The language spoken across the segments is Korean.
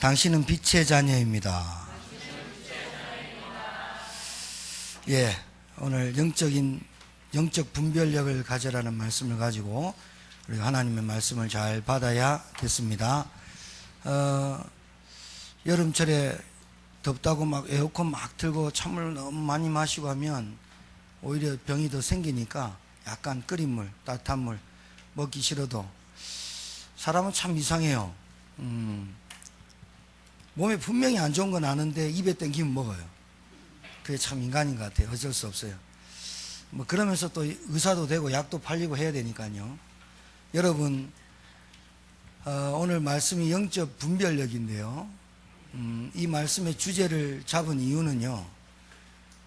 당신은 빛의 자녀입니다. 예, 오늘 영적 분별력을 가져라는 말씀을 가지고 우리가 하나님의 말씀을 잘 받아야겠습니다. 여름철에 덥다고 막 에어컨 막 틀고 찬물 너무 많이 마시고 하면 오히려 병이 더 생기니까 약간 끓인 물, 따뜻한 물 먹기 싫어도 사람은 참 이상해요. 몸에 분명히 안 좋은 건 아는데 입에 땡기면 먹어요. 그게 참 인간인 것 같아요. 어쩔 수 없어요. 뭐 그러면서 또 의사도 되고 약도 팔리고 해야 되니까요. 여러분, 오늘 말씀이 영적 분별력인데요. 이 말씀의 주제를 잡은 이유는요.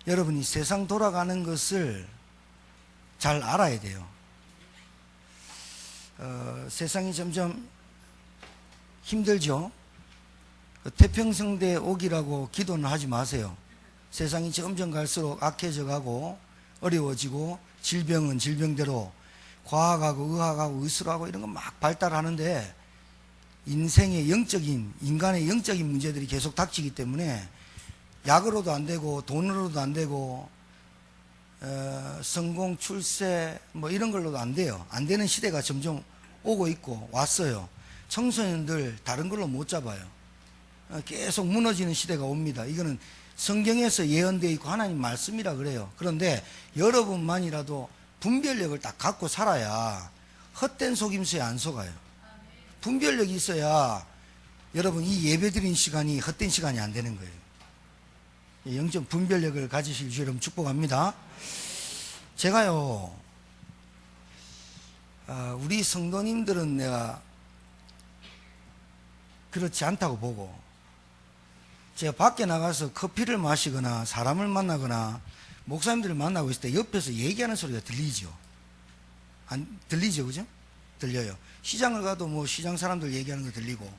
여러분이 세상 돌아가는 것을 잘 알아야 돼요. 세상이 점점 힘들죠. 태평성대 오기라고 기도는 하지 마세요. 세상이 점점 갈수록 악해져 가고 어려워지고 질병은 질병대로 과학하고 의학하고 의술하고 이런 거 막 발달하는데 인생의 인간의 영적인 문제들이 계속 닥치기 때문에 약으로도 안 되고 돈으로도 안 되고 성공, 출세 뭐 이런 걸로도 안 돼요. 안 되는 시대가 점점 오고 있고 왔어요. 청소년들 다른 걸로 못 잡아요. 계속 무너지는 시대가 옵니다. 이거는 성경에서 예언되어 있고 하나님 말씀이라 그래요. 그런데 여러분만이라도 분별력을 딱 갖고 살아야 헛된 속임수에 안 속아요. 분별력이 있어야 여러분 이 예배드린 시간이 헛된 시간이 안 되는 거예요. 영적 분별력을 가지실 주 여러분 축복합니다. 제가요, 우리 성도님들은 내가 그렇지 않다고 보고, 제가 밖에 나가서 커피를 마시거나 사람을 만나거나 목사님들을 만나고 있을 때 옆에서 얘기하는 소리가 들리죠. 안 들리죠, 그죠? 들려요. 시장을 가도 뭐 시장 사람들 얘기하는 거 들리고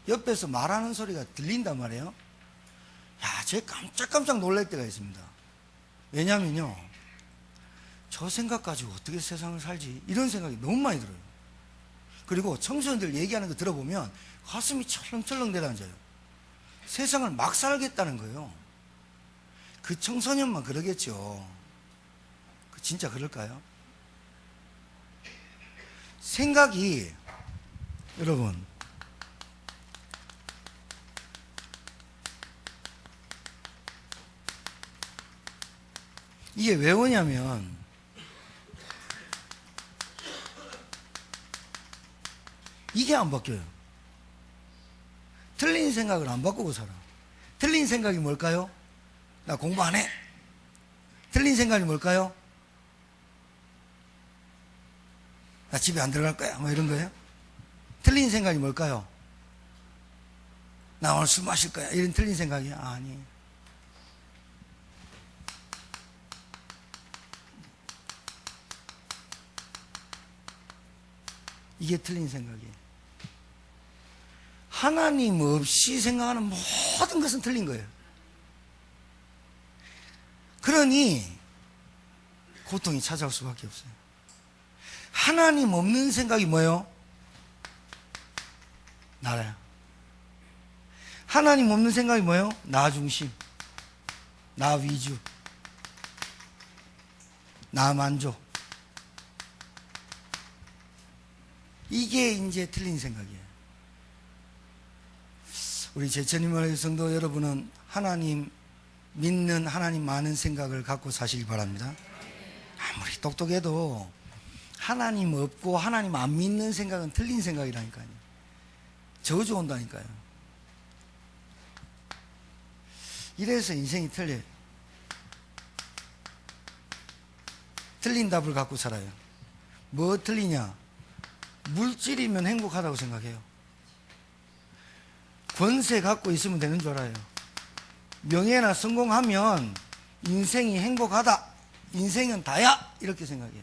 옆에서 말하는 소리가 들린단 말이에요. 야, 제가 깜짝깜짝 놀랄 때가 있습니다. 왜냐면요, 저 생각 가지고 어떻게 세상을 살지 이런 생각이 너무 많이 들어요. 그리고 청소년들 얘기하는 거 들어보면 가슴이 철렁철렁 내려앉아요. 세상을 막 살겠다는 거예요. 그 청소년만 그러겠죠. 진짜 그럴까요? 생각이, 여러분, 이게 왜 오냐면 이게 안 바뀌어요. 틀린 생각을 안 바꾸고 살아. 틀린 생각이 뭘까요? 나 공부 안 해. 틀린 생각이 뭘까요? 나 집에 안 들어갈 거야. 뭐 이런 거예요. 틀린 생각이 뭘까요? 나 오늘 술 마실 거야. 이런 틀린 생각이야. 아니. 이게 틀린 생각이에요. 하나님 없이 생각하는 모든 것은 틀린 거예요. 그러니 고통이 찾아올 수밖에 없어요. 하나님 없는 생각이 뭐예요? 나라야. 하나님 없는 생각이 뭐예요? 나 중심, 나 위주, 나 만족. 이게 이제 틀린 생각이에요. 우리 제천님의 성도 여러분은 하나님 믿는, 하나님 많은 생각을 갖고 사시기 바랍니다. 아무리 똑똑해도 하나님 없고 하나님 안 믿는 생각은 틀린 생각이라니까요. 저주 온다니까요. 이래서 인생이 틀려요. 틀린 답을 갖고 살아요. 뭐 틀리냐? 물질이면 행복하다고 생각해요. 권세 갖고 있으면 되는 줄 알아요. 명예나 성공하면 인생이 행복하다, 인생은 다야, 이렇게 생각해요.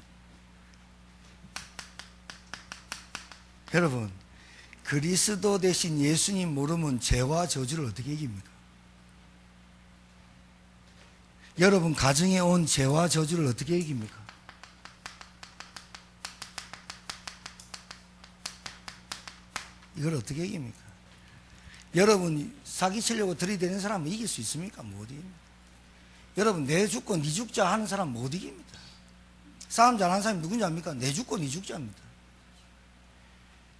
여러분, 그리스도 대신 예수님 모르면 죄와 저주를 어떻게 이깁니까? 여러분 가정에 온 죄와 저주를 어떻게 이깁니까? 이걸 어떻게 이깁니까? 여러분 사기치려고 들이대는 사람은 이길 수 있습니까? 못 이깁니다. 여러분 내 죽고 네 죽자 하는 사람 못 이깁니다. 싸움 잘하는 사람이 누군지 압니까? 내 죽고 네 죽자입니다.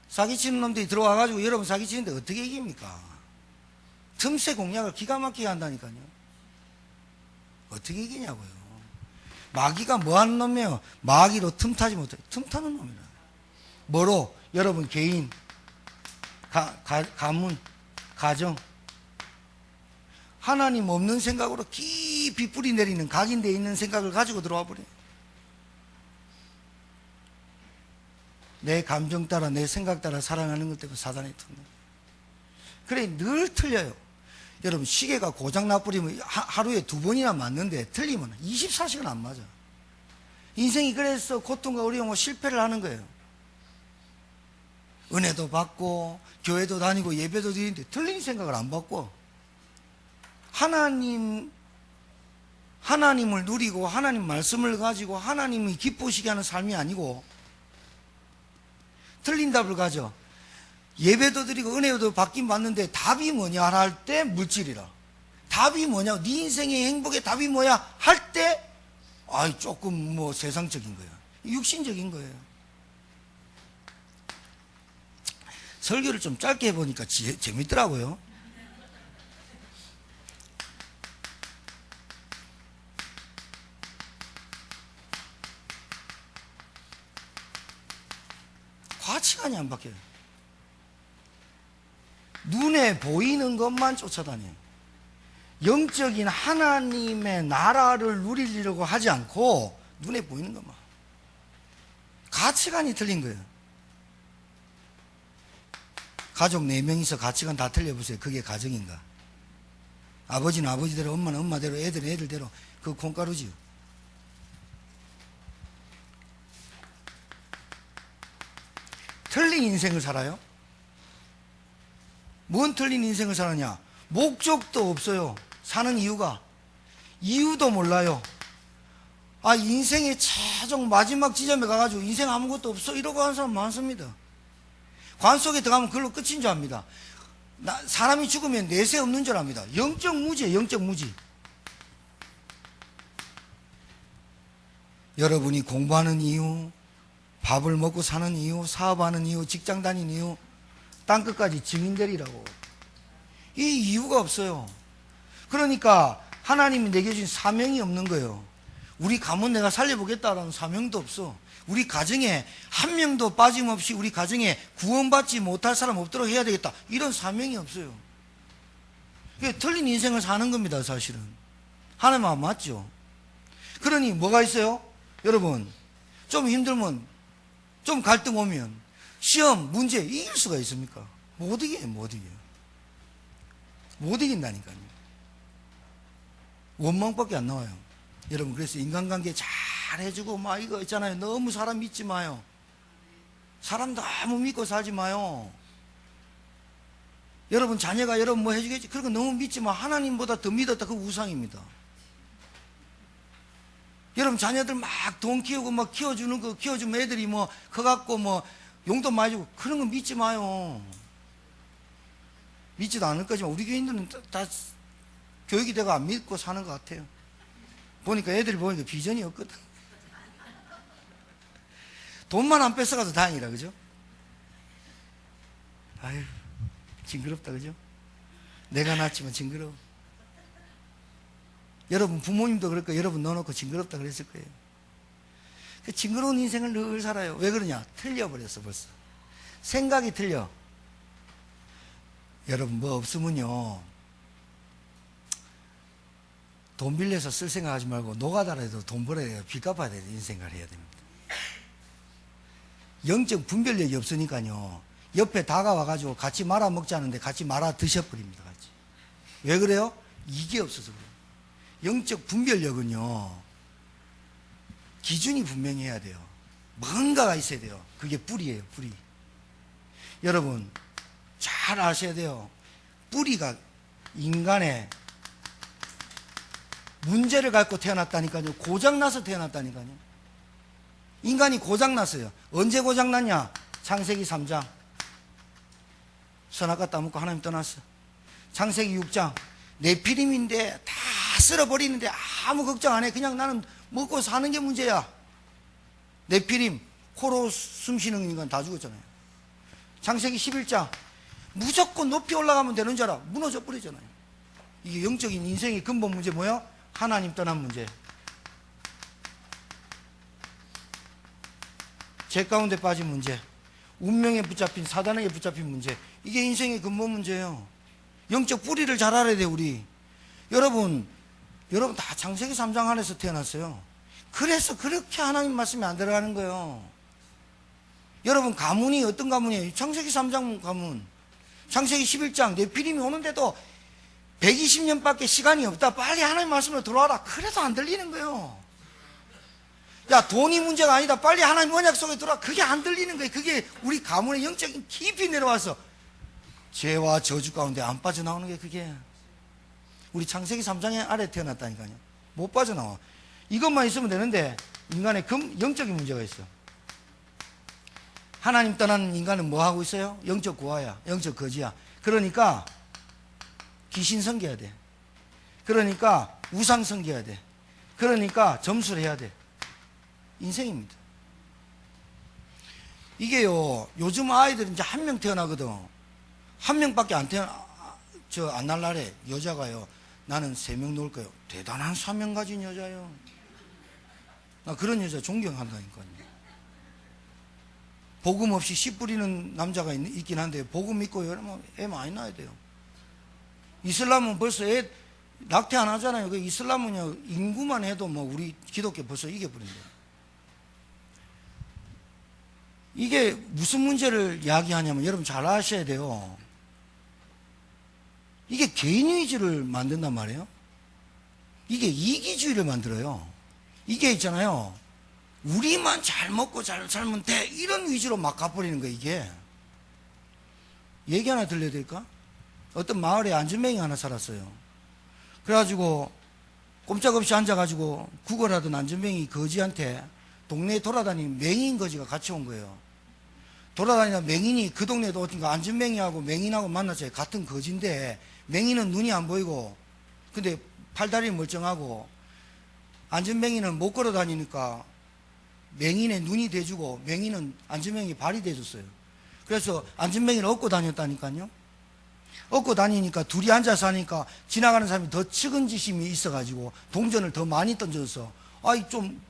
사기치는 놈들이 들어와가지고 여러분 사기치는데 어떻게 이깁니까? 틈새 공략을 기가 막히게 한다니까요. 어떻게 이기냐고요. 마귀가 뭐 하는 놈이에요? 마귀로 틈타지 못해. 틈타는 놈이라. 뭐로? 여러분 개인, 가문, 가정. 하나님 없는 생각으로 깊이 뿌리 내리는 각인되어 있는 생각을 가지고 들어와 버려요. 내 감정 따라 내 생각 따라 살아가는 것 때문에 사단이 틀려요. 그래 늘 틀려요. 여러분 시계가 고장 나버리면 하루에 2번이나 맞는데 틀리면 24시간 안 맞아. 인생이 그래서 고통과 어려움과 실패를 하는 거예요. 은혜도 받고 교회도 다니고 예배도 드리는데 틀린 생각을 안 바꿔. 하나님을 누리고 하나님 말씀을 가지고 하나님이 기쁘시게 하는 삶이 아니고 틀린 답을 가져. 예배도 드리고 은혜도 받긴 받는데 답이 뭐냐 할 때 물질이라. 답이 뭐냐, 네 인생의 행복의 답이 뭐야 할 때 조금 뭐 세상적인 거야. 육신적인 거예요. 설교를 좀 짧게 해보니까 재밌더라고요. 가치관이 안 바뀌어요. 눈에 보이는 것만 쫓아다녀요. 영적인 하나님의 나라를 누리려고 하지 않고 눈에 보이는 것만. 가치관이 틀린 거예요. 가족 4명이서 가치관 다 틀려보세요. 그게 가정인가? 아버지는 아버지대로, 엄마는 엄마대로, 애들은 애들대로. 그 콩가루지요. 틀린 인생을 살아요? 뭔 틀린 인생을 사느냐? 목적도 없어요. 사는 이유도 몰라요. 인생의 최종 마지막 지점에 가가지고 인생 아무것도 없어 이러고 하는 사람 많습니다. 관 속에 들어가면 그걸로 끝인 줄 압니다. 사람이 죽으면 내세 없는 줄 압니다. 영적 무지예요. 영적 무지. 여러분이 공부하는 이유, 밥을 먹고 사는 이유, 사업하는 이유, 직장 다니는 이유, 땅끝까지 증인 되리라고. 이 이유가 없어요. 그러니까 하나님이 내게 주신 사명이 없는 거예요. 우리 가문 내가 살려보겠다라는 사명도 없어. 우리 가정에 한 명도 빠짐없이 우리 가정에 구원받지 못할 사람 없도록 해야 되겠다, 이런 사명이 없어요. 그게 틀린 인생을 사는 겁니다. 사실은 하나님 안 맞죠. 그러니 뭐가 있어요? 여러분 좀 힘들면, 좀 갈등 오면 시험 문제 이길 수가 있습니까? 못 이겨요. 못 이긴다니까요. 원망밖에 안 나와요. 여러분 그래서 인간관계 잘 해주고 이거 있잖아요. 너무 사람 믿지 마요. 사람 너무 믿고 살지 마요. 여러분 자녀가 여러분 뭐 해주겠지, 그런 거 너무 믿지 마. 하나님보다 더 믿었다, 그거 우상입니다. 여러분 자녀들 막 돈 키우고 막 키워주는 거, 키워주면 애들이 뭐 커갖고 뭐 용돈 많이 주고, 그런 거 믿지 마요. 믿지도 않을 거지만 우리 교인들은 다 교육이 되고 안 믿고 사는 것 같아요. 보니까 애들이 보니까 비전이 없거든. 돈만 안 뺏어가서 다행이라, 그죠? 아유, 징그럽다, 그죠? 내가 낳았지만 징그러워. 여러분 부모님도 그럴 거예요. 여러분 넣어놓고 징그럽다 그랬을 거예요. 그 징그러운 인생을 늘 살아요. 왜 그러냐? 틀려버렸어 벌써. 생각이 틀려. 여러분 뭐 없으면요, 돈 빌려서 쓸 생각하지 말고 노가다라도 돈 벌어야 돼요. 빚 갚아야 돼요. 인생을 해야 됩니다. 영적 분별력이 없으니까요, 옆에 다가와가지고 같이 말아 먹자는데 같이 말아 드셔버립니다. 같이. 왜 그래요? 이게 없어서 그래요. 영적 분별력은요, 기준이 분명히 해야 돼요. 뭔가가 있어야 돼요. 그게 뿌리예요. 뿌리. 여러분 잘 아셔야 돼요. 뿌리가 인간의 문제를 갖고 태어났다니까요. 고장나서 태어났다니까요. 인간이 고장났어요. 언제 고장났냐? 창세기 3장. 선악과 따먹고 하나님 떠났어. 창세기 6장. 네피림인데 다 쓸어버리는데 아무 걱정 안 해. 그냥 나는 먹고 사는 게 문제야. 네피림, 코로 숨 쉬는 인간 다 죽었잖아요. 창세기 11장. 무조건 높이 올라가면 되는 줄 알아. 무너져 버리잖아요. 이게 영적인 인생의 근본 문제 뭐야? 하나님 떠난 문제. 죄 가운데 빠진 문제. 운명에 붙잡힌, 사단에게 붙잡힌 문제. 이게 인생의 근본 문제예요. 영적 뿌리를 잘 알아야 돼요, 우리. 여러분 다 창세기 3장 안에서 태어났어요. 그래서 그렇게 하나님 말씀이 안 들어가는 거예요. 여러분, 가문이 어떤 가문이에요? 창세기 3장 가문. 창세기 11장, 네피림이 오는데도 120년밖에 시간이 없다. 빨리 하나님 말씀으로 들어와라. 그래도 안 들리는 거예요. 야, 돈이 문제가 아니다. 빨리 하나님 언약 속에 들어와. 그게 안 들리는 거예요. 그게 우리 가문의 영적인 깊이 내려와서 죄와 저주 가운데 안 빠져나오는 게 그게. 우리 창세기 3장의 아래 태어났다니까요. 못 빠져나와. 이것만 있으면 되는데 인간의 영적인 문제가 있어. 하나님 떠나는 인간은 뭐 하고 있어요? 영적 고아야. 영적 거지야. 그러니까 귀신 섬겨야 돼. 그러니까 우상 섬겨야 돼. 그러니까 점수를 해야 돼. 인생입니다. 이게요, 요즘 아이들은 이제 한 명 태어나거든. 한 명밖에 안 날라래. 여자가요, 나는 3명 놓을 거예요. 대단한 사명 가진 여자예요. 나 그런 여자 존경한다니까요. 복음 없이 씨 뿌리는 남자가 있긴 한데, 복음 믿고 이러면 애 많이 낳아야 돼요. 이슬람은 벌써 애 낙태 안 하잖아요. 그 이슬람은요, 인구만 해도 뭐 우리 기독교 벌써 이겨버린대요. 이게 무슨 문제를 이야기하냐면, 여러분 잘 아셔야 돼요. 이게 개인위주를 만든단 말이에요. 이게 이기주의를 만들어요. 이게 있잖아요, 우리만 잘 먹고 잘 살면 돼, 이런 위주로 막 가버리는 거예요. 이게 얘기 하나 들려야 될까? 어떤 마을에 안전뱅이 하나 살았어요. 그래가지고 꼼짝없이 앉아가지고 구걸하던 안전뱅이 거지한테 동네에 돌아다니는 맹인 거지가 같이 온 거예요. 돌아다니다 맹인이 그 동네에도 어딘가 안전뱅이하고 맹인하고 만났어요. 같은 거지인데 맹인은 눈이 안 보이고 근데 팔다리 멀쩡하고, 안전뱅이는 못 걸어 다니니까 맹인의 눈이 대주고 맹인은 안전뱅이 발이 대줬어요. 그래서 안전뱅이를 업고 다녔다니까요. 업고 다니니까 둘이 앉아서 하니까 지나가는 사람이 더 측은지심이 있어가지고 동전을 더 많이 던져서 좀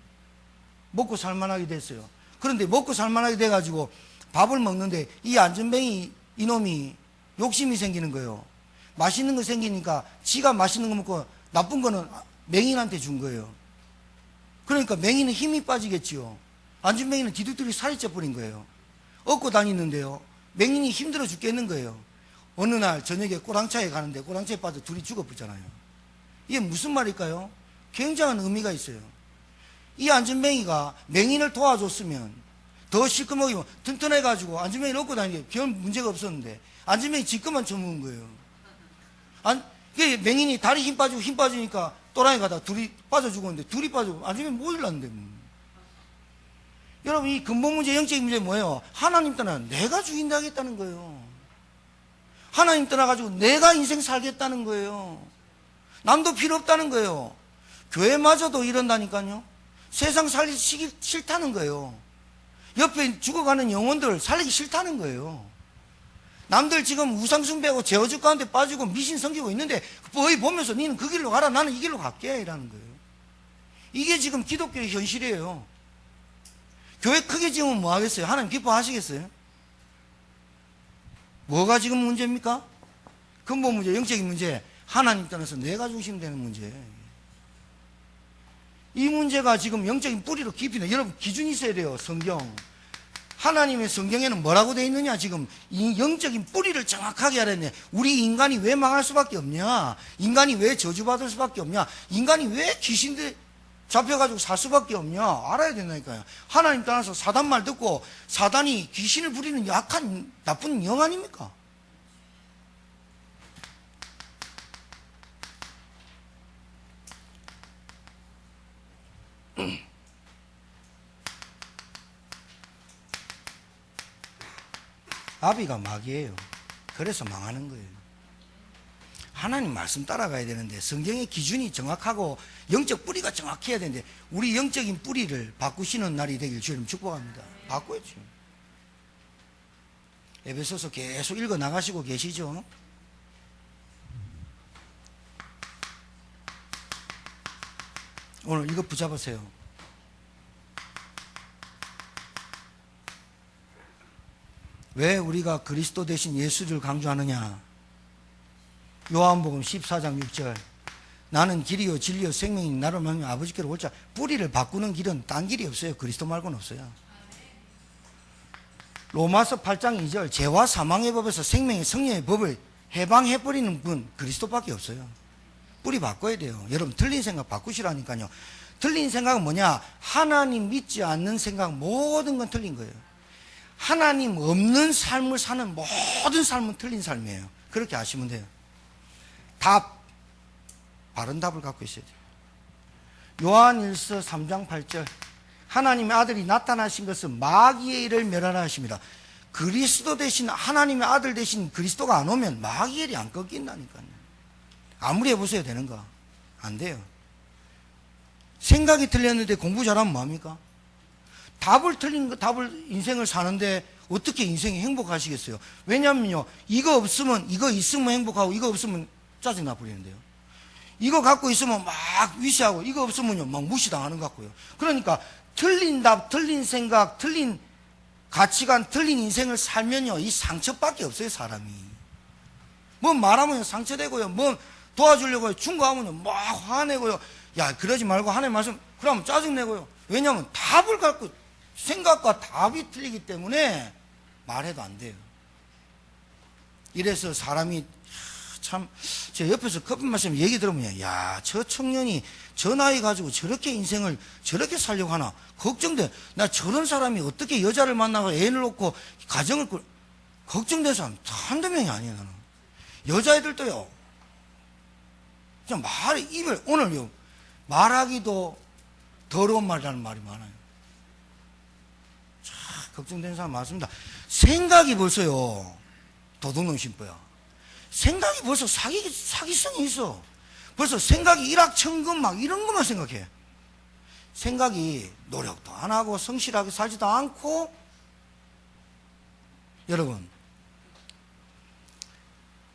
먹고 살만하게 됐어요. 그런데 먹고 살만하게 돼가지고 밥을 먹는데 이 안전뱅이 이놈이 욕심이 생기는 거예요. 맛있는 거 생기니까 지가 맛있는 거 먹고 나쁜 거는 맹인한테 준 거예요. 그러니까 맹인은 힘이 빠지겠지요. 안전뱅이는 뒤득들이 살이 쪄버린 거예요. 업고 다니는데요, 맹인이 힘들어 죽겠는 거예요. 어느 날 저녁에 꼬랑차에 가는데 꼬랑차에 빠져 둘이 죽어버리잖아요. 이게 무슨 말일까요? 굉장한 의미가 있어요. 이 안전뱅이가 맹인을 도와줬으면 더 시커멓게 튼튼해가지고 안전뱅이를 업고 다니는 게 별 문제가 없었는데 안전뱅이 지금만 처먹은 거예요. 맹인이 다리 힘 빠지니까 또라이 가다 둘이 빠져 죽었는데, 둘이 빠지고 안전뱅이 뭐 일났는데 뭐. 여러분, 이 근본 문제, 영적인 문제 뭐예요? 하나님 떠나 내가 죽인다 하겠다는 거예요. 하나님 떠나가지고 내가 인생 살겠다는 거예요. 남도 필요 없다는 거예요. 교회마저도 이런다니까요. 세상 살리기 싫다는 거예요. 옆에 죽어가는 영혼들 살리기 싫다는 거예요. 남들 지금 우상숭배하고 제어주 가운데 빠지고 미신 섬기고 있는데 거의 보면서 니는 그 길로 가라, 나는 이 길로 갈게, 이라는 거예요. 이게 지금 기독교의 현실이에요. 교회 크게 지으면 뭐 하겠어요? 하나님 기뻐하시겠어요? 뭐가 지금 문제입니까? 근본 문제, 영적인 문제, 하나님 떠나서 내가 중심되는 문제예요. 이 문제가 지금 영적인 뿌리로 깊이 내. 여러분, 기준이 있어야 돼요. 성경, 하나님의 성경에는 뭐라고 되어 있느냐. 지금 이 영적인 뿌리를 정확하게 알아야. 우리 인간이 왜 망할 수밖에 없냐, 인간이 왜 저주받을 수밖에 없냐, 인간이 왜 귀신들 잡혀가지고 살 수밖에 없냐, 알아야 된다니까요. 하나님 떠나서 사단 말 듣고, 사단이 귀신을 부리는 약한 나쁜 영 아닙니까? 아비가 마귀예요. 그래서 망하는 거예요. 하나님 말씀 따라가야 되는데 성경의 기준이 정확하고 영적 뿌리가 정확해야 되는데 우리 영적인 뿌리를 바꾸시는 날이 되길 주님 축복합니다. 바꿔야죠. 에베소서 계속 읽어 나가시고 계시죠. 오늘 이거 붙잡으세요. 왜 우리가 그리스도 대신 예수를 강조하느냐? 요한복음 14장 6절 나는 길이요 진리요 생명이 나를 말하면 아버지께로 올 자. 뿌리를 바꾸는 길은 딴 길이 없어요. 그리스도 말고는 없어요. 로마서 8장 2절 죄와 사망의 법에서 생명의 성령의 법을 해방해버리는 분 그리스도밖에 없어요. 뿌리 바꿔야 돼요. 여러분 틀린 생각 바꾸시라니까요. 틀린 생각은 뭐냐? 하나님 믿지 않는 생각 모든 건 틀린 거예요. 하나님 없는 삶을 사는 모든 삶은 틀린 삶이에요. 그렇게 아시면 돼요. 답, 바른 답을 갖고 있어야 돼요. 요한일서 3장 8절 하나님의 아들이 나타나신 것은 마귀의 일을 멸하라 하십니다. 그리스도 대신 하나님의 아들 대신 그리스도가 안 오면 마귀의 일이 안 꺾인다니까요. 아무리 해보세요 되는가? 안 돼요. 생각이 틀렸는데 공부 잘하면 뭐합니까? 답을 인생을 사는데 어떻게 인생이 행복하시겠어요? 왜냐면요, 이거 없으면, 이거 있으면 행복하고, 이거 없으면 짜증나 버리는데요. 이거 갖고 있으면 막 위시하고, 이거 없으면요, 막 무시당하는 것 같고요. 그러니까, 틀린 답, 틀린 생각, 틀린 가치관, 틀린 인생을 살면요, 이 상처밖에 없어요, 사람이. 뭐 말하면 상처되고요, 뭐 도와주려고 충고하면요, 막 화내고요. 야, 그러지 말고 하나님 말씀, 그러면 짜증내고요. 왜냐하면 답을 갖고, 생각과 답이 틀리기 때문에 말해도 안 돼요. 이래서 사람이 참, 제 옆에서 커피 마시면 얘기 들으면, 야, 저 청년이 저 나이 가지고 저렇게 인생을 저렇게 살려고 하나? 걱정돼. 나 저런 사람이 어떻게 여자를 만나고 애를 놓고 가정을 걱정된 사람 한두 명이 아니에요, 나는. 여자애들도요, 그냥 입을, 오늘요, 말하기도 더러운 말이라는 말이 많아요. 걱정되는 사람 많습니다. 생각이 벌써요, 도둑놈 심보야. 생각이 벌써 사기성이 있어. 벌써 생각이 일확천금 막 이런 것만 생각해. 생각이 노력도 안 하고 성실하게 살지도 않고. 여러분,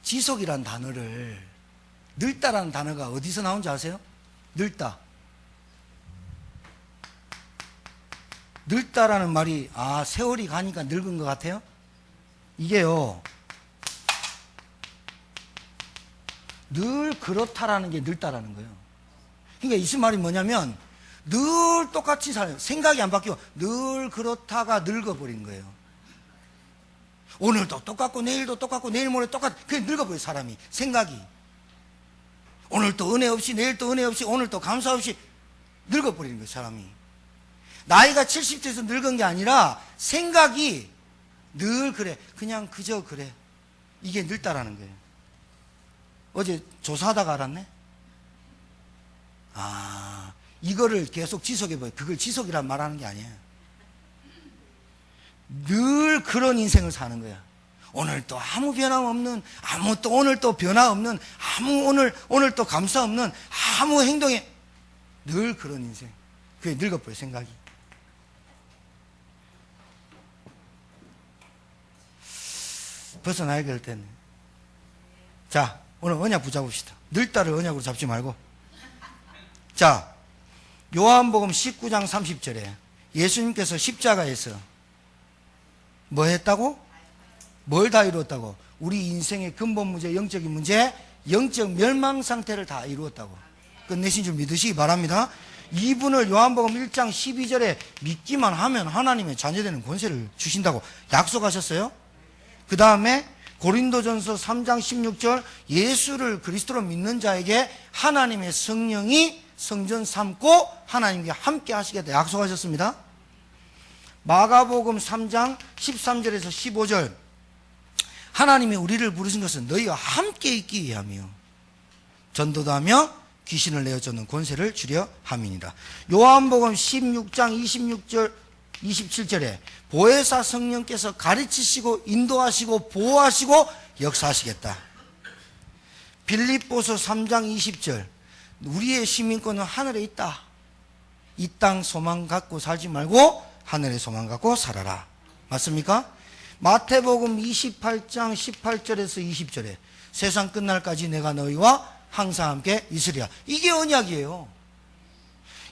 지속이란 단어를, 늙다라는 단어가 어디서 나온지 아세요? 늙다. 늙다라는 말이, 아, 세월이 가니까 늙은 것 같아요? 이게요, 늘 그렇다라는 게 늙다라는 거예요. 그러니까 이 말이 뭐냐면, 늘 똑같이 살아요. 생각이 안 바뀌고, 늘 그렇다가 늙어버린 거예요. 오늘도 똑같고, 내일도 똑같고, 내일 모레 똑같고, 그게 늙어버려요, 사람이. 생각이. 오늘 또 은혜 없이, 내일 또 은혜 없이, 오늘 또 감사 없이, 늙어버리는 거예요, 사람이. 나이가 70대에서 늙은 게 아니라 생각이 늘 그래. 그냥 그저 그래. 이게 늙다라는 거예요. 어제 조사하다가 알았네? 아, 이거를 계속 지속해봐요. 그걸 지속이란 말하는 게 아니에요. 늘 그런 인생을 사는 거야. 오늘 또 아무 변함 없는, 오늘 또 변화 없는, 오늘 또 감사 없는, 아무 행동에 늘 그런 인생. 그게 늙어버려, 생각이. 벗어나야 될 때는. 자, 오늘 언약 붙잡읍시다. 늙다를 언약으로 잡지 말고. 자, 요한복음 19장 30절에 예수님께서 십자가에서 뭐 했다고? 뭘 다 이루었다고? 우리 인생의 근본 문제, 영적인 문제, 영적 멸망 상태를 다 이루었다고. 끝내신 줄 믿으시기 바랍니다. 이분을 요한복음 1장 12절에 믿기만 하면 하나님의 자녀되는 권세를 주신다고 약속하셨어요. 그 다음에 고린도전서 3장 16절 예수를 그리스도로 믿는 자에게 하나님의 성령이 성전 삼고 하나님과 함께 하시겠다 약속하셨습니다. 마가복음 3장 13절에서 15절 하나님이 우리를 부르신 것은 너희와 함께 있기 위함이요 전도도 하며 귀신을 내어 쫓는 권세를 주려 함이니라. 요한복음 16장 26절 27절에 보혜사 성령께서 가르치시고 인도하시고 보호하시고 역사하시겠다. 빌립보서 3장 20절. 우리의 시민권은 하늘에 있다. 이 땅 소망 갖고 살지 말고 하늘의 소망 갖고 살아라. 맞습니까? 마태복음 28장 18절에서 20절에 세상 끝날까지 내가 너희와 항상 함께 있으리라. 이게 언약이에요.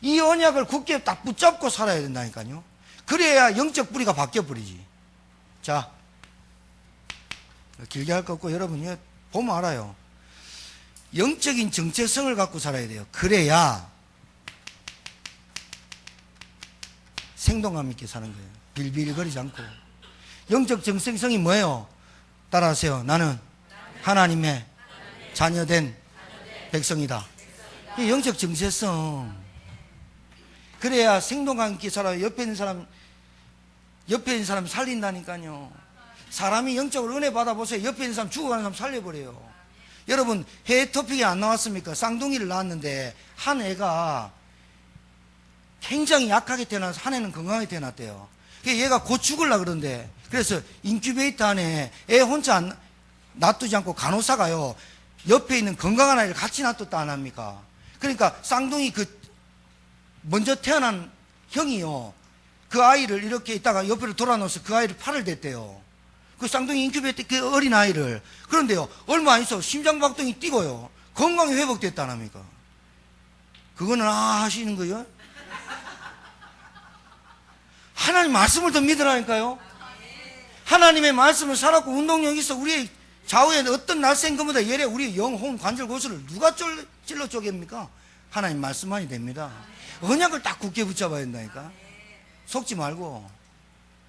이 언약을 굳게 딱 붙잡고 살아야 된다니까요. 그래야 영적 뿌리가 바뀌어버리지. 자, 길게 할 거 없고 여러분 보면 알아요. 영적인 정체성을 갖고 살아야 돼요. 그래야 생동감 있게 사는 거예요. 빌빌거리지 않고. 영적 정체성이 뭐예요? 따라하세요. 나는 하나님의 자녀된 백성이다. 이 영적 정체성. 그래야 생동감 있게 살아요. 옆에 있는 사람 살린다니까요. 사람이 영적으로 은혜 받아보세요. 옆에 있는 사람 죽어가는 사람 살려버려요. 여러분, 해외 토픽이 안 나왔습니까? 쌍둥이를 낳았는데 한 애가 굉장히 약하게 태어나서 한 애는 건강하게 태어났대요. 얘가 곧 죽으려고 그러는데, 그래서 인큐베이터 안에 애 혼자 놔두지 않고 간호사가요, 옆에 있는 건강한 아이를 같이 놔뒀다 안 합니까? 그러니까 쌍둥이 먼저 태어난 형이요, 그 아이를 이렇게 있다가 옆으로 돌아놓아서 그 아이를 팔을 댔대요. 그 쌍둥이 인큐베이터 그 어린 아이를. 그런데요, 얼마 안 있어 심장박동이 뛰고요, 건강이 회복됐다 안 합니까? 그거는 하시는 거예요? 하나님 말씀을 더 믿으라니까요. 하나님의 말씀을 살았고 운동력 있어 우리의 좌우에 어떤 날쌘 것보다 예래 우리의 영혼 관절 고수를 누가 찔러 쪼갭니까? 하나님 말씀만이 됩니다. 언약을 딱 굳게 붙잡아야 된다니까. 속지 말고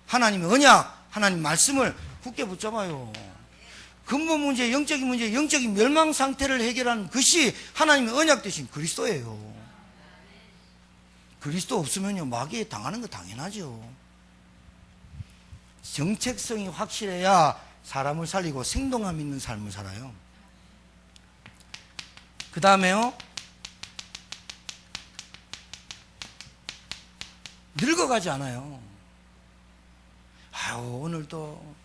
하나님의 언약, 하나님 말씀을 굳게 붙잡아요. 근본 문제, 영적인 문제, 영적인 멸망 상태를 해결하는 것이 하나님의 언약 대신 그리스도예요. 그리스도 없으면요, 마귀에 당하는 거 당연하죠. 정체성이 확실해야 사람을 살리고 생동감 있는 삶을 살아요. 그 다음에요, 늙어가지 않아요. 아유, 오늘도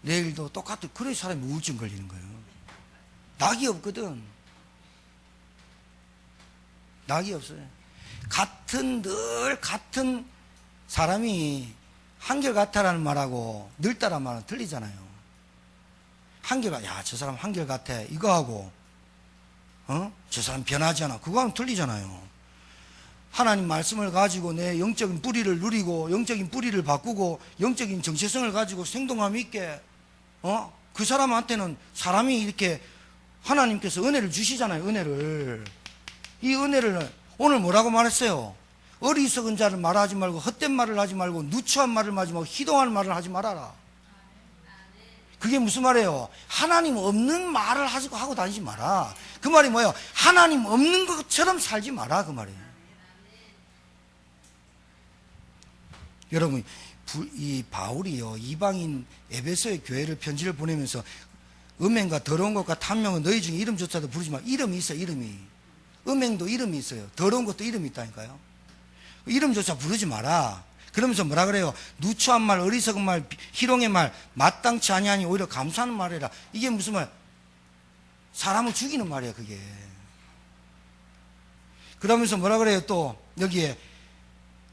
내일도 똑같아. 그래 사람이 우울증 걸리는 거예요. 낙이 없거든. 낙이 없어요. 늘 같은 사람이 한결같아라는 말하고 늙다라는 말은 틀리잖아요. 야, 저 사람 한결같아 이거하고 저 사람 변하지 않아 그거하고는 틀리잖아요. 하나님 말씀을 가지고 내 영적인 뿌리를 누리고 영적인 뿌리를 바꾸고 영적인 정체성을 가지고 생동감 있게 그 사람한테는 사람이 이렇게 하나님께서 은혜를 주시잖아요. 은혜를. 이 은혜를 오늘 뭐라고 말했어요? 어리석은 자를 말하지 말고 헛된 말을 하지 말고 누추한 말을 하지 말고 희동한 말을 하지 말아라. 그게 무슨 말이에요? 하나님 없는 말을 하고 다니지 마라. 그 말이 뭐예요? 하나님 없는 것처럼 살지 마라 그 말이에요. 여러분, 이 바울이요, 이방인 에베소의 교회를 편지를 보내면서 음행과 더러운 것과 탐욕은 너희 중에 이름조차도 부르지 마. 이름이 있어요. 이름이. 음행도 이름이 있어요. 더러운 것도 이름이 있다니까요. 이름조차 부르지 마라. 그러면서 뭐라 그래요? 누추한 말, 어리석은 말, 희롱의 말, 마땅치 아니하니 오히려 감사하는 말이라. 이게 무슨 말? 사람을 죽이는 말이야 그게. 그러면서 뭐라 그래요? 또 여기에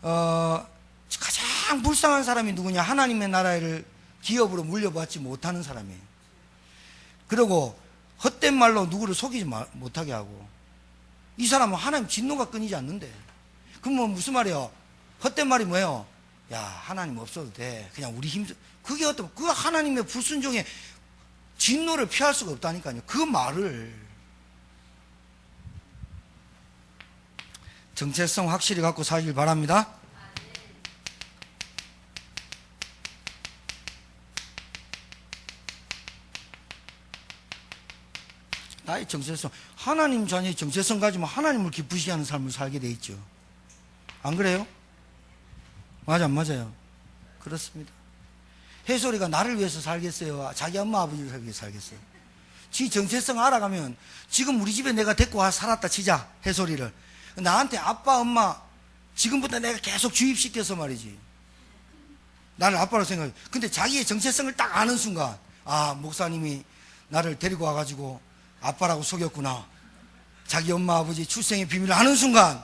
가장 불쌍한 사람이 누구냐? 하나님의 나라를 기업으로 물려받지 못하는 사람이에요. 그리고 헛된 말로 누구를 속이지 못하게 하고, 이 사람은 하나님 진노가 끊이지 않는데. 그럼 뭐 무슨 말이에요? 헛된 말이 뭐예요? 야, 하나님 없어도 돼. 그냥 우리 그게 어떤, 그 하나님의 불순종에 진노를 피할 수가 없다니까요. 그 말을. 정체성 확실히 갖고 살길 바랍니다. 나의 정체성, 하나님 자녀의 정체성 가지면 하나님을 기쁘시게 하는 삶을 살게 돼 있죠. 안 그래요? 맞아, 안 맞아요? 그렇습니다. 혜솔이가 나를 위해서 살겠어요? 자기 엄마 아버지를 살기 위해서 살겠어요? 지 정체성 알아가면, 지금 우리 집에 내가 데리고 와 살았다 치자, 혜솔이를. 나한테 아빠, 엄마, 지금부터 내가 계속 주입시켜서 말이지. 나를 아빠로 생각해. 근데 자기의 정체성을 딱 아는 순간, 아, 목사님이 나를 데리고 와가지고 아빠라고 속였구나. 자기 엄마 아버지 출생의 비밀을 아는 순간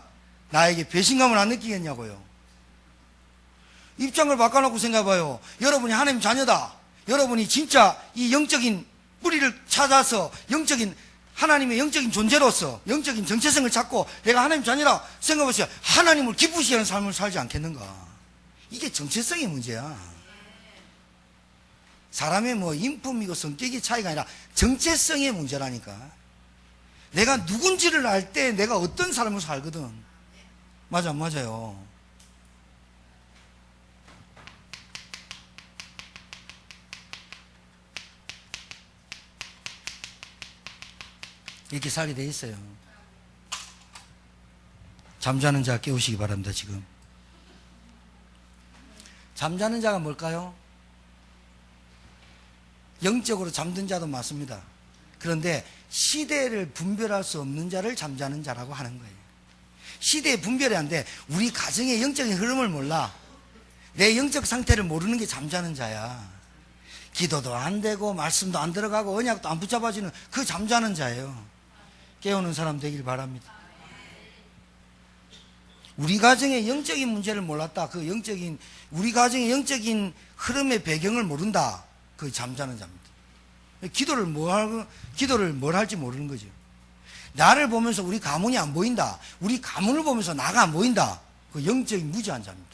나에게 배신감을 안 느끼겠냐고요. 입장을 바꿔놓고 생각해봐요. 여러분이 하나님 자녀다. 여러분이 진짜 이 영적인 뿌리를 찾아서 하나님의 영적인 존재로서 영적인 정체성을 찾고 내가 하나님 자녀라 생각해보세요. 하나님을 기쁘시게 하는 삶을 살지 않겠는가. 이게 정체성의 문제야. 사람의 뭐 인품이고 성격의 차이가 아니라 정체성의 문제라니까. 내가 누군지를 알 때 내가 어떤 삶을 살거든. 맞아, 안 맞아요? 이렇게 살게 돼 있어요. 잠자는 자 깨우시기 바랍니다. 지금 잠자는 자가 뭘까요? 영적으로 잠든 자도 맞습니다. 그런데 시대를 분별할 수 없는 자를 잠자는 자라고 하는 거예요. 시대에 분별이 안 돼. 우리 가정의 영적인 흐름을 몰라. 내 영적 상태를 모르는 게 잠자는 자야. 기도도 안 되고 말씀도 안 들어가고 언약도 안 붙잡아지는 그 잠자는 자예요. 깨우는 사람 되길 바랍니다. 우리 가정의 영적인 문제를 몰랐다. 우리 가정의 영적인 흐름의 배경을 모른다. 그 잠자는 자입니다. 기도를 뭘 할지 모르는 거죠. 나를 보면서 우리 가문이 안 보인다. 우리 가문을 보면서 나가 안 보인다. 그 영적인 무지한 자입니다.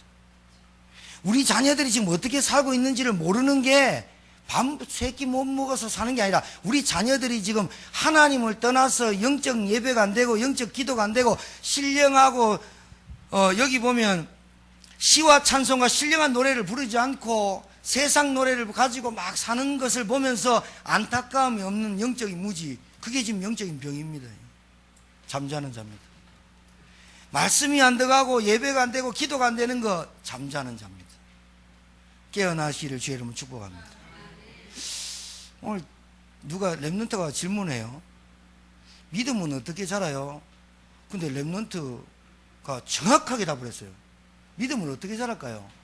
우리 자녀들이 지금 어떻게 살고 있는지를 모르는 게 밤새끼 못 먹어서 사는 게 아니라 우리 자녀들이 지금 하나님을 떠나서 영적 예배가 안 되고 영적 기도가 안 되고 신령하고 여기 보면 시와 찬송과 신령한 노래를 부르지 않고 세상 노래를 가지고 막 사는 것을 보면서 안타까움이 없는 영적인 무지, 그게 지금 영적인 병입니다. 잠자는 자입니다. 말씀이 안 들어가고 예배가 안 되고 기도가 안 되는 거 잠자는 자입니다. 깨어나시기를 주의 이름으로 축복합니다. 오늘 누가 랩런트가 질문해요. 믿음은 어떻게 자라요? 근데 랩런트가 정확하게 답을 했어요. 믿음을 어떻게 자랄까요?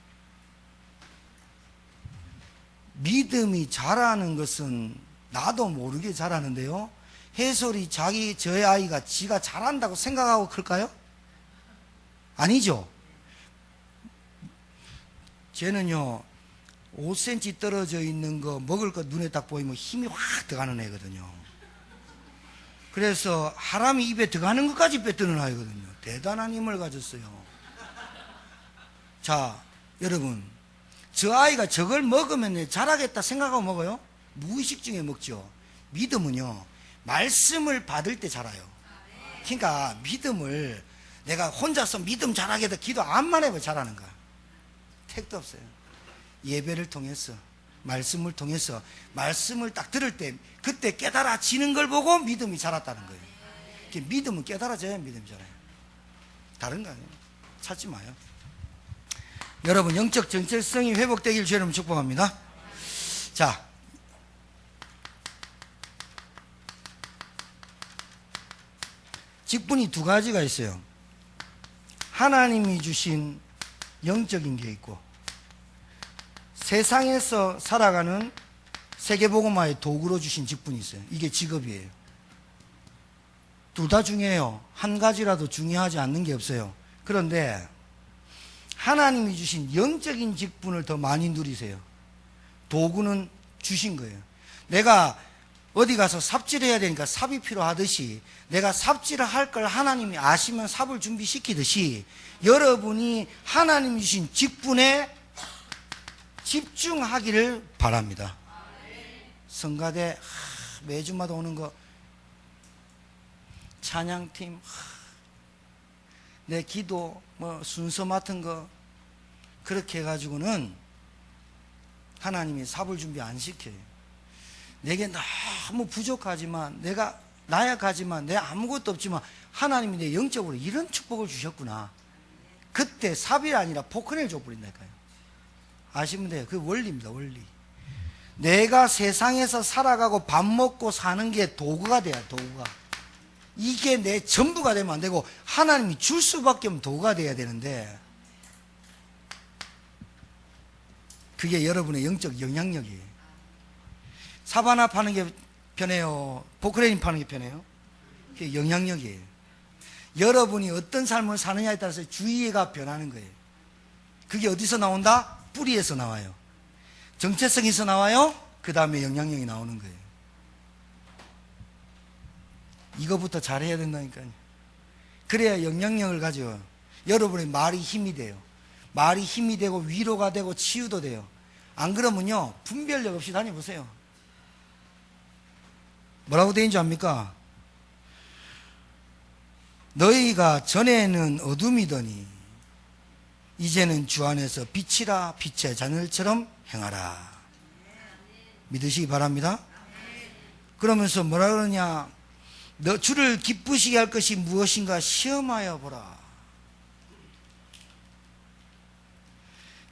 믿음이 자라는 것은 나도 모르게 자라는데요. 해솔이 저의 아이가 지가 잘한다고 생각하고 클까요? 아니죠. 쟤는요 5cm 떨어져 있는 거 먹을 거 눈에 딱 보이면 힘이 확 들어가는 애거든요. 그래서 하람이 입에 들어가는 것까지 뱉드는 아이거든요. 대단한 힘을 가졌어요. 자, 여러분, 저 아이가 저걸 먹으면 잘하겠다 생각하고 먹어요? 무의식 중에 먹죠. 믿음은요 말씀을 받을 때 자라요. 그러니까 믿음을 내가 혼자서 믿음 잘하겠다 기도 안만 해봐 자라는 거야. 택도 없어요. 예배를 통해서 말씀을 통해서 말씀을 딱 들을 때 그때 깨달아지는 걸 보고 믿음이 자랐다는 거예요. 믿음은 깨달아져야 믿음이 자라요. 다른 거 아니에요. 찾지 마요. 여러분 영적 정체성이 회복되길 주님 축복합니다. 자, 직분이 두 가지가 있어요. 하나님이 주신 영적인 게 있고 세상에서 살아가는 세계복음화의 도구로 주신 직분이 있어요. 이게 직업이에요. 둘 다 중요해요. 한 가지라도 중요하지 않는 게 없어요. 그런데 하나님이 주신 영적인 직분을 더 많이 누리세요. 도구는 주신 거예요. 내가 어디 가서 삽질해야 되니까 삽이 필요하듯이 내가 삽질을 할 걸 하나님이 아시면 삽을 준비시키듯이 여러분이 하나님이 주신 직분에 집중하기를 바랍니다. 성가대 매주마다 오는 거 찬양팀 내 기도 뭐 순서 맡은 거 그렇게 해가지고는 하나님이 삽을 준비 안 시켜요. 내게 너무 부족하지만 내가 나약하지만 내 아무것도 없지만 하나님이 내 영적으로 이런 축복을 주셨구나. 그때 삽이 아니라 포크를 줘버린다니까요. 아시면 돼요. 그 원리입니다. 원리. 내가 세상에서 살아가고 밥 먹고 사는 게 도구가 돼야 도구가. 이게 내 전부가 되면 안 되고 하나님이 줄 수밖에 없는 도구가 돼야 되는데 그게 여러분의 영적 영향력이에요. 삽 하나 파는 게 편해요? 포크레인 파는 게 편해요? 그게 영향력이에요. 여러분이 어떤 삶을 사느냐에 따라서 주의가 변하는 거예요. 그게 어디서 나온다? 뿌리에서 나와요. 정체성에서 나와요. 그 다음에 영향력이 나오는 거예요. 이거부터 잘해야 된다니까요. 그래야 영향력을 가져요. 여러분의 말이 힘이 돼요. 말이 힘이 되고 위로가 되고 치유도 돼요. 안 그러면요, 분별력 없이 다녀보세요. 뭐라고 되어 있는 줄 압니까? 너희가 전에는 어둠이더니 이제는 주 안에서 빛이라. 빛의 자녀들처럼 행하라. 믿으시기 바랍니다. 그러면서 뭐라 그러냐? 너 주를 기쁘시게 할 것이 무엇인가 시험하여 보라.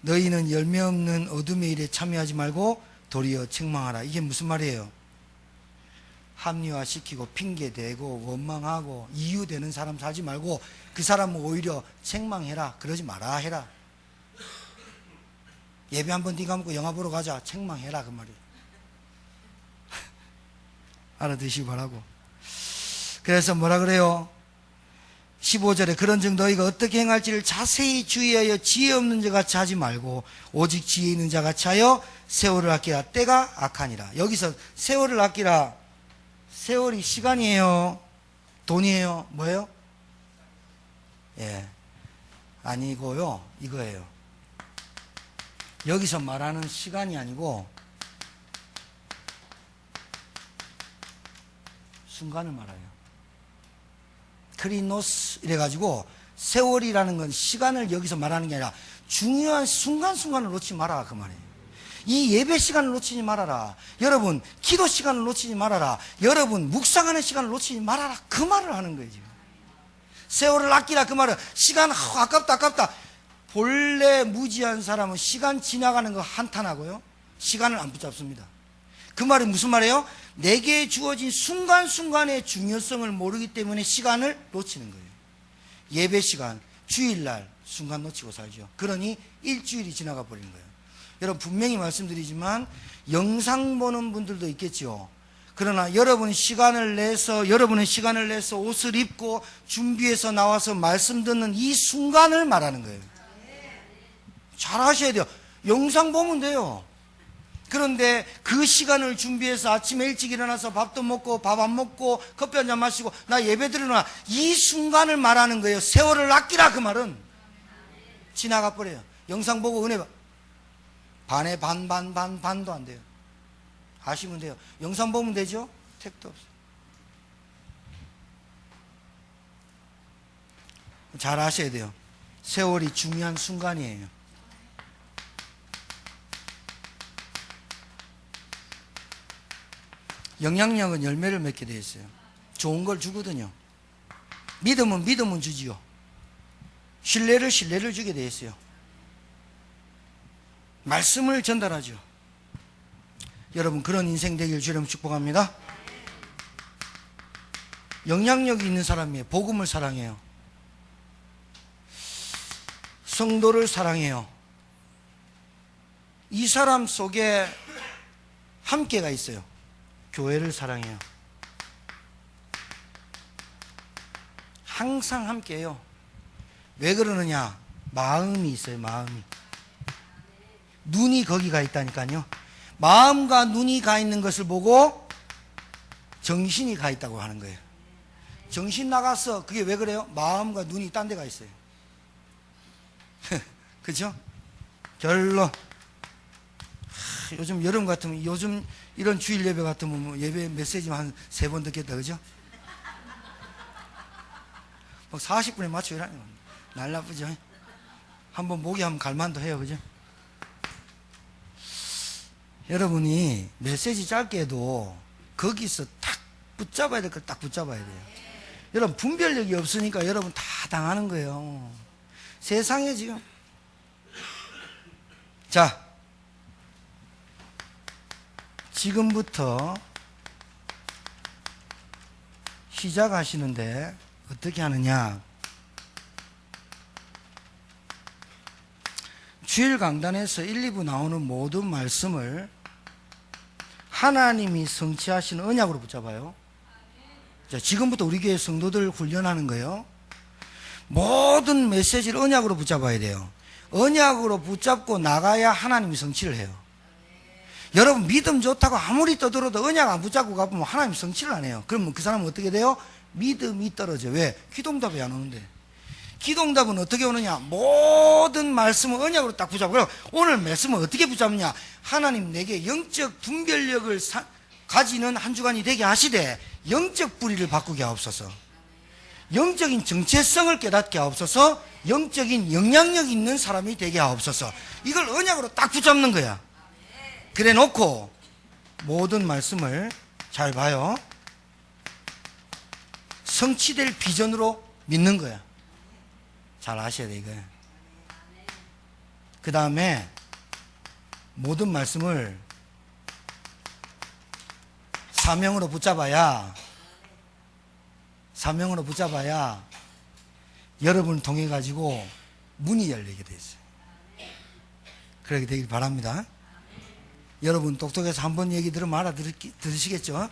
너희는 열매 없는 어둠의 일에 참여하지 말고 도리어 책망하라. 이게 무슨 말이에요? 합리화시키고 핑계대고 원망하고 이유되는 사람 살지 말고 그 사람은 오히려 책망해라. 그러지 마라 해라. 예배 한번 네가 먹고 영화 보러 가자. 책망해라 그 말이에요. 알아두시기 바라고. 그래서 뭐라 그래요? 15절에 그런즉 너희가 어떻게 행할지를 자세히 주의하여 지혜 없는 자 같이 하지 말고 오직 지혜 있는 자 같이 하여 세월을 아끼라. 때가 악하니라. 여기서 세월을 아끼라. 세월이 시간이에요? 돈이에요? 뭐예요? 예, 아니고요, 이거예요. 여기서 말하는 시간이 아니고 순간을 말해요. 크리노스 이래가지고 세월이라는 건 시간을 여기서 말하는 게 아니라 중요한 순간순간을 놓치지 마라 그 말이에요. 이 예배 시간을 놓치지 말아라. 여러분 기도 시간을 놓치지 말아라. 여러분 묵상하는 시간을 놓치지 말아라. 그 말을 하는 거예요 지금. 세월을 아끼라 그 말은 시간 아깝다. 본래 무지한 사람은 시간 지나가는 거 한탄하고요, 시간을 안 붙잡습니다. 그 말이 무슨 말이에요? 내게 주어진 순간순간의 중요성을 모르기 때문에 시간을 놓치는 거예요. 예배 시간, 주일날 순간 놓치고 살죠. 그러니 일주일이 지나가 버리는 거예요. 여러분 분명히 말씀드리지만 영상 보는 분들도 있겠죠. 그러나 여러분의 시간을 내서 옷을 입고 준비해서 나와서 말씀 듣는 이 순간을 말하는 거예요. 잘 하셔야 돼요. 영상 보면 돼요. 그런데 그 시간을 준비해서 아침에 일찍 일어나서 밥도 먹고 밥 안 먹고 커피 한잔 마시고 나 예배 드리나, 이 순간을 말하는 거예요. 세월을 아끼라 그 말은. 지나가 버려요. 영상 보고 은혜 반에 반도 안 돼요. 하시면 돼요. 영상 보면 되죠? 택도 없어요. 잘 아셔야 돼요. 세월이 중요한 순간이에요. 영향력은 열매를 맺게 되어 있어요. 좋은 걸 주거든요. 믿음은 주지요. 신뢰를 주게 되어 있어요. 말씀을 전달하죠. 여러분 그런 인생 되길 주님 축복합니다. 영향력이 있는 사람이에요. 복음을 사랑해요. 성도를 사랑해요. 이 사람 속에 함께가 있어요. 교회를 사랑해요. 항상 함께해요. 왜 그러느냐? 마음이 있어요. 마음이. 눈이 거기 가 있다니까요. 마음과 눈이 가 있는 것을 보고 정신이 가 있다고 하는 거예요. 정신 나갔어. 그게 왜 그래요? 마음과 눈이 딴 데 가 있어요. 그죠? 결론. 요즘 여름 같으면, 요즘 이런 주일 예배 같으면 뭐 예배 메시지만 한 3번 듣겠다. 그죠? 막 40분에 맞춰 이러니 날 나쁘죠? 한번 목이 한번 갈만도 해요. 그죠? 여러분이 메시지 짧게 해도 거기서 딱 붙잡아야 될 걸 딱 붙잡아야 돼요. 여러분 분별력이 없으니까 여러분 다 당하는 거예요. 세상에 지금. 자, 지금부터 시작하시는데 어떻게 하느냐? 주일 강단에서 1, 2부 나오는 모든 말씀을 하나님이 성취하시는 언약으로 붙잡아요. 자, 지금부터 우리 교회 성도들 훈련하는 거예요. 모든 메시지를 언약으로 붙잡아야 돼요. 언약으로 붙잡고 나가야 하나님이 성취를 해요. 여러분 믿음 좋다고 아무리 떠들어도 언약 안 붙잡고 가보면 하나님 성취를 안 해요. 그러면 그 사람은 어떻게 돼요? 믿음이 떨어져요. 왜? 기도응답이 안 오는데. 기도응답은 어떻게 오느냐? 모든 말씀을 언약으로 딱 붙잡고, 오늘 말씀을 어떻게 붙잡느냐? 하나님 내게 영적 분별력을 가지는 한 주간이 되게 하시되 영적 뿌리를 바꾸게 하옵소서. 영적인 정체성을 깨닫게 하옵소서. 영적인 영향력 있는 사람이 되게 하옵소서. 이걸 언약으로 딱 붙잡는 거야. 그래 놓고 모든 말씀을 잘 봐요. 성취될 비전으로 믿는 거야. 잘 아셔야 돼, 이거. 그 다음에 모든 말씀을 사명으로 붙잡아야 여러분을 통해 가지고 문이 열리게 돼 있어요. 그렇게 되길 바랍니다. 여러분 똑똑해서 한번 얘기 들으면 알아들으시겠죠?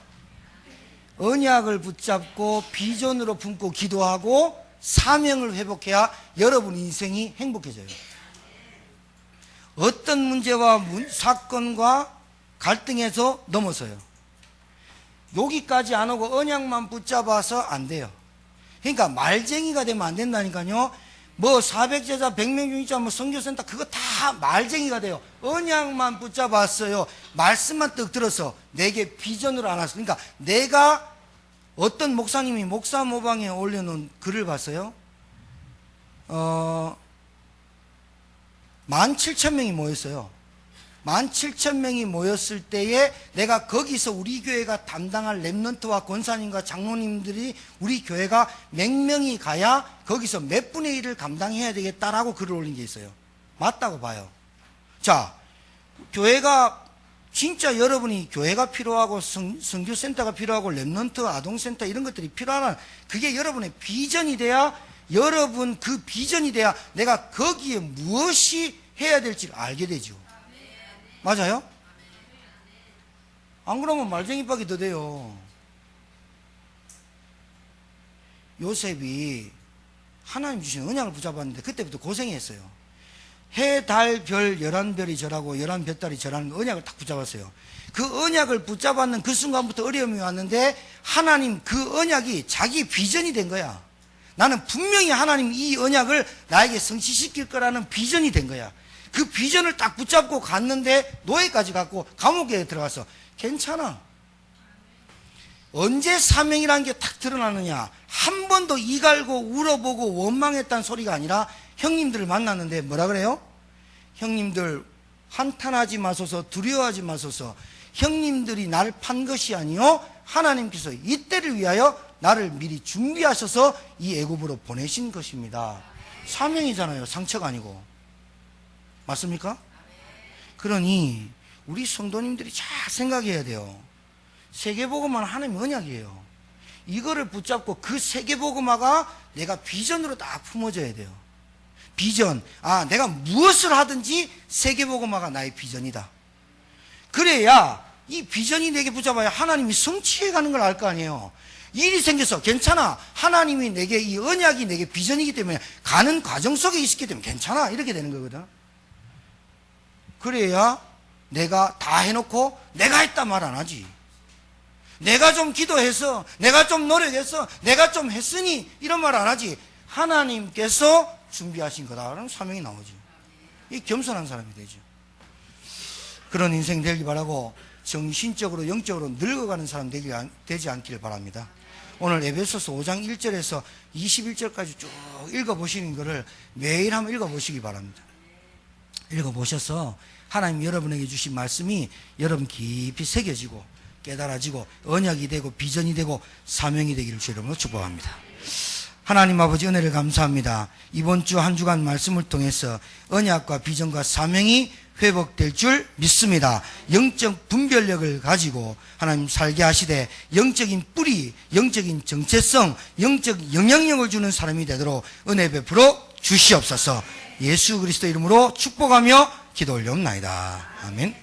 언약을 붙잡고 비전으로 품고 기도하고 사명을 회복해야 여러분 인생이 행복해져요. 어떤 문제와 사건과 갈등에서 넘어서요. 여기까지 안 오고 언약만 붙잡아서 안 돼요. 그러니까 말쟁이가 되면 안 된다니까요. 뭐 400제자 100명 중이자 뭐 선교센터 그거 다 말쟁이가 돼요. 언약만 붙잡았어요. 말씀만 떡 들어서 내게 비전으로 안 왔어. 그러니까 내가 어떤 목사님이 목사 모방에 올려놓은 글을 봤어요. 17,000명이 모였어요. 17,000명이 모였을 때에 내가 거기서 우리 교회가 담당할 랩런트와 권사님과 장로님들이 우리 교회가 몇 명이 가야 거기서 몇 분의 1을 감당해야 되겠다라고 글을 올린 게 있어요. 맞다고 봐요. 자, 교회가 진짜 여러분이 교회가 필요하고 선교센터가 필요하고 랩런트 아동센터 이런 것들이 필요하나 그게 여러분의 비전이 돼야 여러분 그 비전이 돼야 내가 거기에 무엇이 해야 될지를 알게 되죠. 맞아요? 안 그러면 말쟁이밖에 더 돼요. 요셉이 하나님 주신 언약을 붙잡았는데 그때부터 고생했어요. 해, 달, 별 11별이 절하고 11볕달이 절하는 언약을 딱 붙잡았어요. 그 언약을 붙잡았는 그 순간부터 어려움이 왔는데 하나님 그 언약이 자기 비전이 된 거야. 나는 분명히 하나님 이 언약을 나에게 성취시킬 거라는 비전이 된 거야. 그 비전을 딱 붙잡고 갔는데 노예까지 갔고 감옥에 들어가서 괜찮아. 언제 사명이라는 게 탁 드러나느냐? 한 번도 이갈고 울어보고 원망했다는 소리가 아니라 형님들을 만났는데 뭐라 그래요? 형님들 한탄하지 마소서, 두려워하지 마소서. 형님들이 나를 판 것이 아니요 하나님께서 이때를 위하여 나를 미리 준비하셔서 이 애굽으로 보내신 것입니다. 사명이잖아요. 상처가 아니고. 맞습니까? 그러니 우리 성도님들이 잘 생각해야 돼요. 세계복음화는 하나님의 언약이에요. 이거를 붙잡고 그 세계복음화가 내가 비전으로 딱 품어져야 돼요. 비전. 아, 내가 무엇을 하든지 세계복음화가 나의 비전이다. 그래야 이 비전이 내게 붙잡아야 하나님이 성취해가는 걸 알 거 아니에요. 일이 생겨서 괜찮아. 하나님이 내게 이 언약이 내게 비전이기 때문에 가는 과정 속에 있기 때문에 괜찮아. 이렇게 되는 거거든. 그래야 내가 다 해놓고 내가 했다 말 안 하지. 내가 좀 기도해서, 내가 좀 노력해서, 내가 좀 했으니 이런 말 안 하지. 하나님께서 준비하신 거다라는 사명이 나오죠. 이 겸손한 사람이 되죠. 그런 인생 되길 바라고 정신적으로 영적으로 늙어가는 사람 되지 않기를 바랍니다. 오늘 에베소서 5장 1절에서 21절까지 쭉 읽어보시는 것을 매일 한번 읽어보시기 바랍니다. 읽어보셔서 하나님 여러분에게 주신 말씀이 여러분 깊이 새겨지고 깨달아지고 언약이 되고 비전이 되고 사명이 되기를 주 이름으로 축복합니다. 하나님 아버지 은혜를 감사합니다. 이번 주 한 주간 말씀을 통해서 언약과 비전과 사명이 회복될 줄 믿습니다. 영적 분별력을 가지고 하나님 살게 하시되 영적인 뿌리, 영적인 정체성, 영적 영향력을 주는 사람이 되도록 은혜 베풀어 주시옵소서. 예수 그리스도 이름으로 축복하며 기도 올려옵나이다. 아멘.